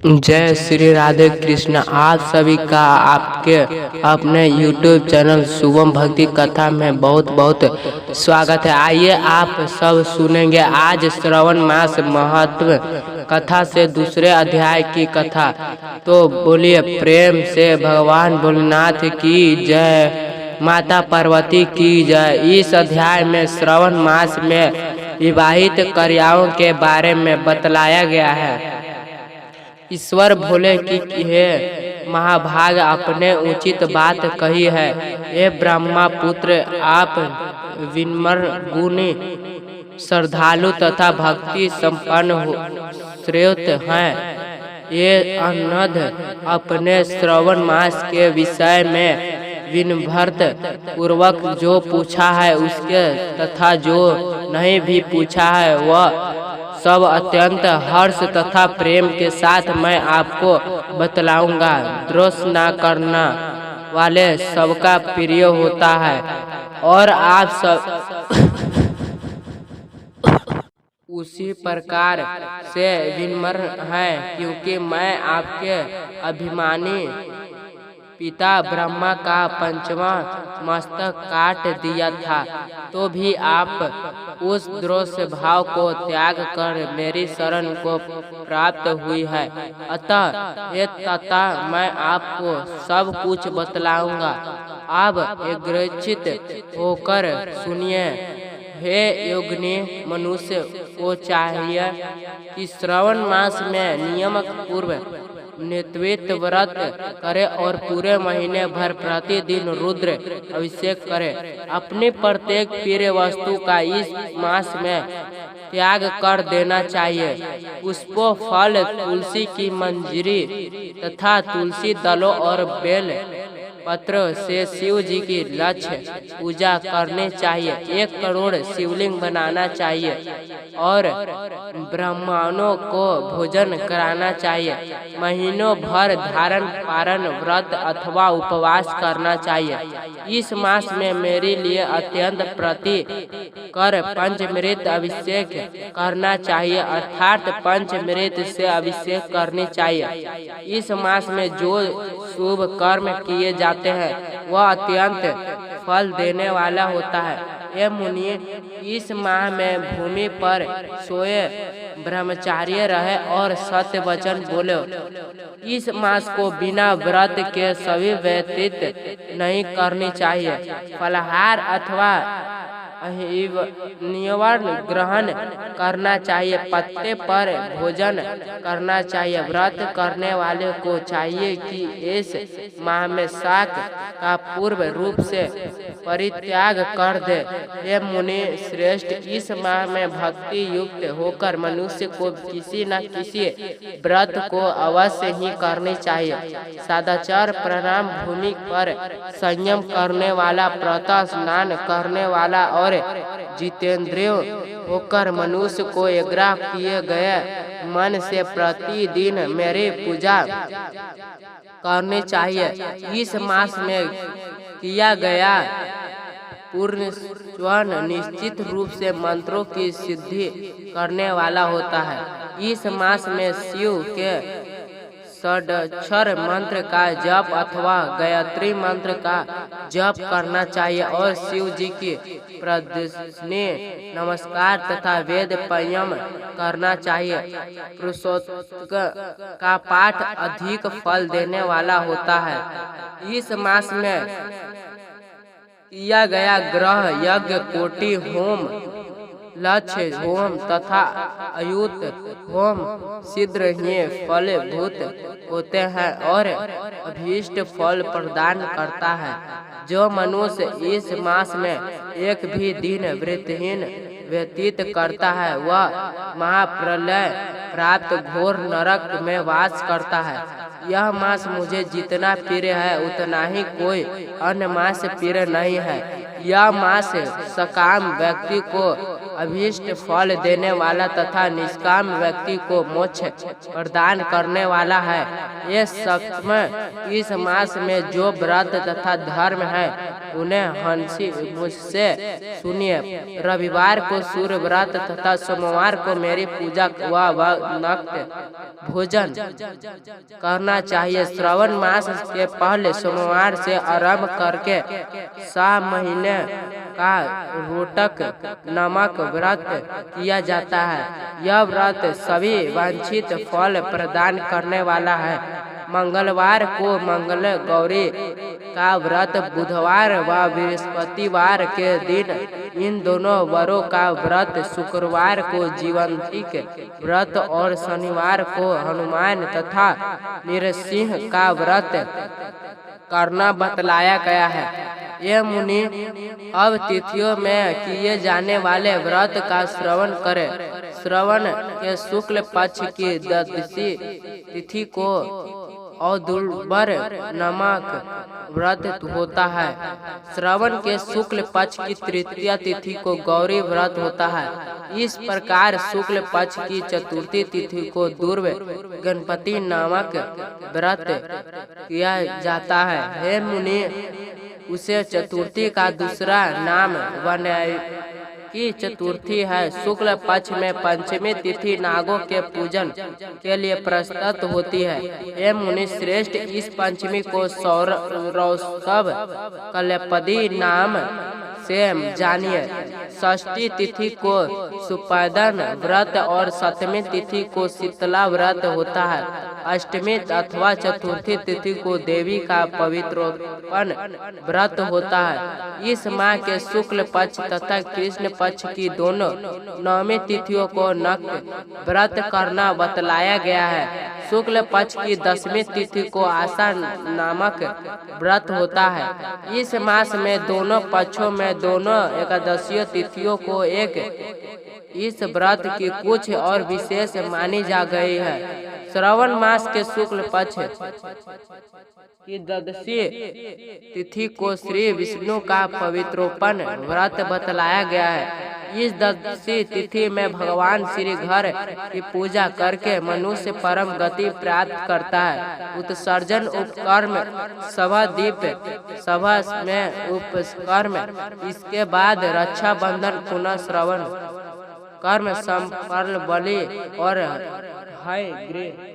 जय श्री राधे कृष्ण। आप सभी का आपके अपने YouTube चैनल शुभम भक्ति कथा में बहुत बहुत स्वागत है। आइए आप सब सुनेंगे आज श्रवण मास महत्व कथा से दूसरे अध्याय की कथा। तो बोलिए प्रेम से भगवान भोलेनाथ की जय, माता पार्वती की जय। इस अध्याय में श्रवण मास में विवाहित कन्याओं के बारे में बतलाया गया है। ईश्वर भोले की है महाभाग आपने उचित बात कही है। ये ब्रह्मा पुत्र आप विनम्र गुणी श्रद्धालु तथा भक्ति संपन्न श्रेष्ठ हैं। ये अनध अपने श्रवण मास के विषय में विनम्रता पूर्वक जो पूछा है उसके तथा जो नहीं भी पूछा है वह सब अत्यंत हर्ष तथा प्रेम के साथ मैं आपको बतलाऊंगा। द्रोष न करना वाले सबका प्रिय होता है और आप सब उसी प्रकार से विनम्र हैं, क्योंकि मैं आपके अभिमानी पिता ब्रह्मा का पंचवा मस्तक काट दिया था, तो भी आप उस द्रोष भाव को त्याग कर मेरी शरण को प्राप्त हुई है। अतः ये तथा मैं आपको सब कुछ बतलाऊंगा। अब एग्रचित होकर सुनिए। हे योगिनी, मनुष्य को चाहिए कि श्रवण मास में नियमक पूर्व नित्वित व्रत करे और पूरे महीने भर प्रतिदिन रुद्र अभिषेक करे। अपनी प्रत्येक प्रिय वस्तु का इस मास में त्याग कर देना चाहिए। पुष्पों, फल, तुलसी की मंजरी तथा तुलसी दलों और बेल पत्र से शिव जी की लक्ष्य पूजा करनी चाहिए। 1 करोड़ शिवलिंग बनाना चाहिए और ब्राह्मणों को भोजन कराना चाहिए। महीनों भर धारण पारण व्रत अथवा उपवास करना चाहिए। इस मास में मेरे लिए अत्यंत प्रति कर पंचमृत अभिषेक करना चाहिए, अर्थात पंचमृत से अभिषेक करनी चाहिए। इस मास में जो शुभ कर्म किए जाते हैं वह अत्यंत फल देने वाला होता है। ये मुनि, इस माह में भूमि पर सोए ब्रह्मचार्य रहे और सत्य वचन बोले। इस मास को बिना व्रत के सभी व्यतीत नहीं करनी चाहिए। फलाहार अथवा निवर्ण ग्रहण करना चाहिए। पत्ते पर भोजन करना चाहिए। व्रत करने वाले को चाहिए कि इस माह में शाक का पूर्ण रूप से परित्याग कर दे। ये मुनि श्रेष्ठ, इस माह में भक्ति युक्त होकर मनुष्य को किसी न किसी व्रत को अवश्य ही करनी चाहिए। सदाचार, प्रणाम, भूमि पर संयम करने वाला, प्रातः स्नान करने वाला और जितेंद्रिय होकर मनुष्य को एग्रह किए गए मन से प्रतिदिन मेरी पूजा करनी चाहिए। इस मास में किया गया पूर्ण स्वन निश्चित रूप से मंत्रों की सिद्धि करने वाला होता है। इस मास में शिव के षडाक्षर मंत्र का जप अथवा गायत्री मंत्र का जप करना चाहिए और शिव जी की प्रदक्षिणे नमस्कार तथा वेद पयम करना चाहिए। पुरुषोत्तम का पाठ अधिक फल देने वाला होता है। इस मास में किया गया ग्रह यज्ञ, कोटि होम, लक्ष्य होम तथा अयुत होम शीघ्र ही फलभूत होते हैं और अभीष्ट फल प्रदान करता है। जो मनुष्य इस मास में एक भी दिन व्रतहीन व्यतीत करता है वह महाप्रलय प्राप्त घोर नरक में वास करता है। यह मास मुझे जितना प्रिय है उतना ही कोई अन्य मास प्रिय नहीं है। यह मास सकाम व्यक्ति को अभीष्ट फल देने वाला तथा निष्काम व्यक्ति को मोक्ष प्रदान करने वाला है। ये सच में इस मास में जो व्रत तथा धर्म है उन्हें हंसी मुझसे सुनिए। रविवार को सूर्य व्रत तथा सोमवार को मेरी पूजा व नक्त भोजन करना चाहिए। श्रावण मास के पहले सोमवार से आरंभ करके 6 महीने का रोटक नमक व्रत किया जाता है। यह व्रत सभी वांछित फल प्रदान करने वाला है। मंगलवार को मंगल गौरी का व्रत, बुधवार व बृहस्पतिवार के दिन इन दोनों वरों का व्रत, शुक्रवार को जीवंती के व्रत और शनिवार को हनुमान तथा नृसिंह का व्रत करना बतलाया गया है। ये मुनि अब तिथियों में किए जाने वाले व्रत का श्रवण करें। श्रवण के शुक्ल पक्ष की द्वादशी तिथि को औदुंबर नमक व्रत होता है। श्रावण के शुक्ल पक्ष की तृतीय तिथि को गौरी व्रत होता है। इस प्रकार शुक्ल पक्ष की चतुर्थी तिथि को दुर्व गणपति नामक व्रत किया जाता है। हे मुनि, उसे चतुर्थी का दूसरा नाम वनवायी की चतुर्थी है। शुक्ल पक्ष में पंचमी तिथि नागों के पूजन के लिए प्रस्तुत होती है। ये मुनि श्रेष्ठ, इस पंचमी को सौरसव कल्पदी नाम से जानिए। षष्ठी तिथि को सुपैदन व्रत और सप्तमी तिथि को शीतला व्रत होता है। अष्टमी अथवा चतुर्थी तिथि को देवी का पवित्रोत्पन्न व्रत होता है। इस माह के शुक्ल पक्ष तथा कृष्ण पक्ष की दोनों नवमी तिथियों को नक्त व्रत करना बतलाया गया है। शुक्ल पक्ष की 10वीं तिथि को आशा नामक व्रत होता है। इस मास में दोनों पक्षों में दोनों एकादशी तिथियों को एक इस व्रत की कुछ और विशेष मानी जा गई है। श्रावण मास के शुक्ल पक्ष की द्वादशी तिथि को श्री विष्णु का पवित्रोपन व्रत बतलाया गया है। इस द्वादशी तिथि में भगवान श्री घर की पूजा करके मनुष्य परम गति प्राप्त करता है। उत्सर्जन उपकर्म, सभा दीप सभा में उपकर्म, इसके बाद रक्षा बंधन, पुनः श्रवण कर्म, संपर्ल बलि और हय गृह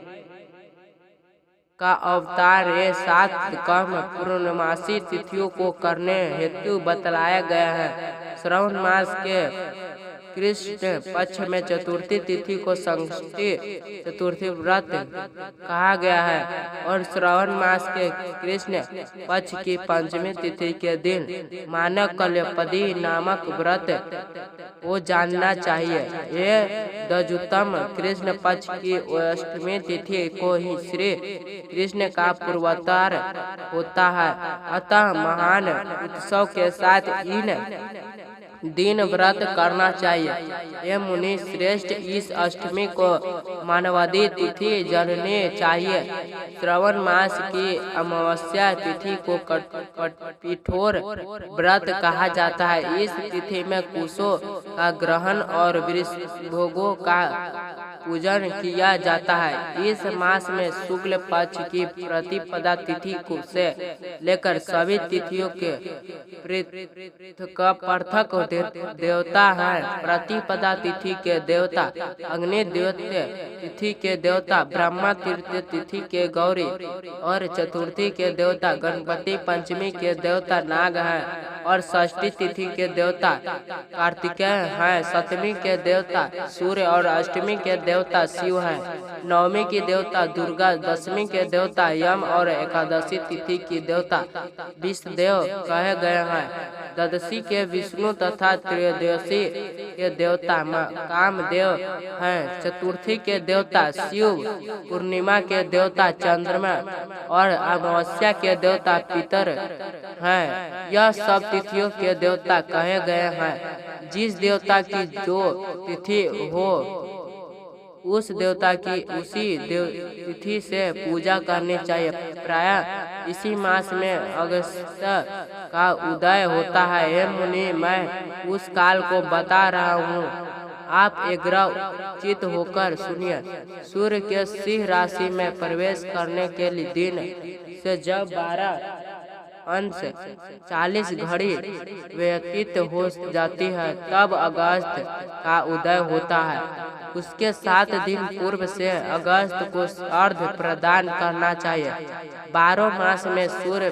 का अवतार, ये 7 कर्म पूर्णमासी तिथियों को करने हेतु बतलाया गया है। श्रावण मास के कृष्ण पक्ष में चतुर्थी तिथि को षष्ठी चतुर्थी व्रत कहा गया है और श्रावण मास के कृष्ण पक्ष की पंचमी तिथि के दिन मानव कल्पदी नामक व्रत को जानना चाहिए। ये दजुतम कृष्ण पक्ष की अष्टमी तिथि को ही श्री कृष्ण का पूर्वावतार होता है। अतः महान उत्सव के साथ इन दिन व्रत करना चाहिए। ये मुनि श्रेष्ठ, इस अष्टमी को मानवादी तिथि जाननी चाहिए। श्रावण मास की अमावस्या तिथि को कठोर व्रत कहा जाता है। इस तिथि में कुशों का ग्रहण और वृषभोगों का पूजन किया जाता है। इस मास में शुक्ल पक्ष की प्रतिपदा तिथि से लेकर सभी तिथियों के पृथक देवता हैं। प्रतिपदा तिथि के देवता अग्नि, द्वितीय तिथि के देवता ब्रह्मा, तृतीय तिथि के गौरी और चतुर्थी के देवता गणपति, पंचमी के देवता नाग हैं और षष्ठी तिथि के देवता कार्तिकेय हैं। सप्तमी के देवता सूर्य और अष्टमी के देवता शिव हैं। नवमी की देवता दुर्गा, दशमी के देवता यम और एकादशी तिथि की देवता विष्णुदेव कहे गए हैं। द्वादशी के विष्णु तथा त्रयोदशी के देवता कामदेव हैं। चतुर्थी के देवता शिव, पूर्णिमा के देवता चंद्रमा और अमावस्या के देवता पितर हैं। यह सब तिथियों के देवता कहे गए हैं। जिस देवता की जो तिथि हो उस देवता की उसी तिथि से पूजा करनी चाहिए। प्रायः इसी मास में अगस्त का उदय होता है। हे मुनि, मैं उस काल को बता रहा हूँ, आप एकाग्रचित्त होकर सुनिए। सूर्य के सिंह राशि में प्रवेश करने के लिए दिन से जब 12 अंश 40 घड़ी व्यतीत हो जाती है, तब अगस्त का उदय होता है। उसके 7 दिन पूर्व से अगस्त को अर्घ प्रदान करना चाहिए। 12 मास में सूर्य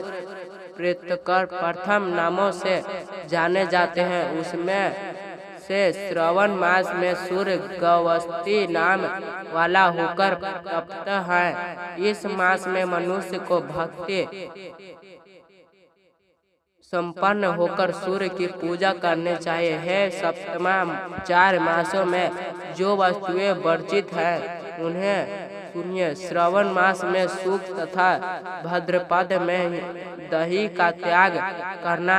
प्रीतकर प्रथम नामों से जाने जाते हैं। उसमें से श्रवण मास में सूर्य गवस्ती नाम वाला होकर तपता है। इस मास में मनुष्य को भक्ति संपन्न होकर सूर्य की पूजा करनी चाहिए। है सप्तमा 4 मासों में जो वस्तुएं वर्जित हैं उन्हें सुनिए। श्रवण मास में सूख तथा भद्रपद में दही का त्याग करना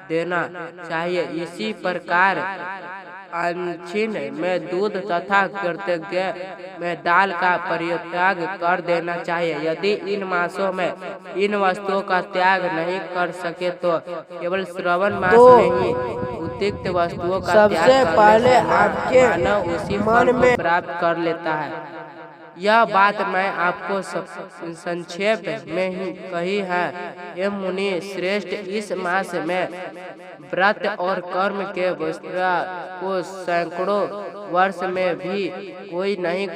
देना चाहिए। इसी प्रकार आश्विन में दूध तथा कृतज्ञ में दाल का परित्याग कर देना चाहिए। यदि इन मासों में इन वस्तुओं का त्याग नहीं कर सके तो केवल श्रवण मास में ही उक्त वस्तुओं का त्याग सबसे पहले आपके मानव उसी मन में प्राप्त कर लेता है। यह बात मैं आपको संक्षेप में ही कही है। ये मुनि श्रेष्ठ, इस मास में व्रत और कर्म के विस्तार को सैकड़ों वर्ष में भी कोई नहीं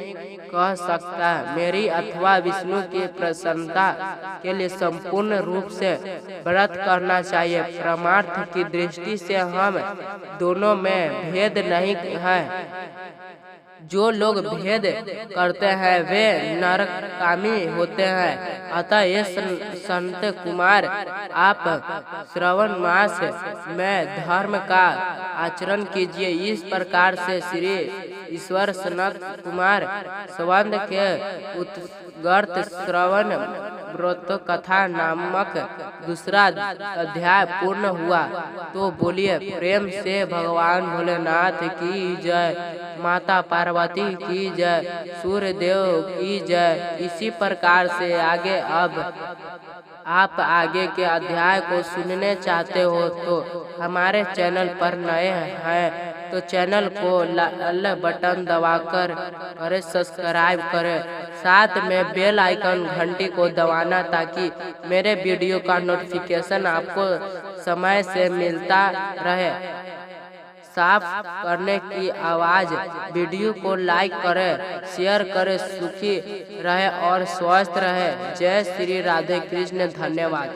कह सकता। मेरी अथवा विष्णु की प्रसन्नता के लिए संपूर्ण रूप से व्रत करना चाहिए। परमार्थ की दृष्टि से हम दोनों में भेद नहीं है। जो लोग भेद करते हैं वे नरकामी होते हैं। अतः ये संत कुमार, आप श्रवण मास में धर्म का आचरण कीजिए। इस प्रकार से श्री ईश्वर सनत कुमार संबंध के उत्कर्ष श्रवण व्रत कथा नामक दूसरा अध्याय पूर्ण हुआ। तो बोलिए प्रेम से भगवान भोलेनाथ की जय, माता पार्वती की जय, सूर्य देव की जय। इसी प्रकार से आगे अब आप आगे के अध्याय को सुनने चाहते हो तो हमारे चैनल पर नए हैं तो चैनल को लाल बटन दबाकर करें, सब्सक्राइब करें, साथ में बेल आइकन घंटी को दबाना ताकि मेरे वीडियो का नोटिफिकेशन आपको समय से मिलता रहे। साफ करने की आवाज, वीडियो को लाइक करें, शेयर करें। सुखी रहे और स्वस्थ रहे। जय श्री राधे कृष्ण। धन्यवाद।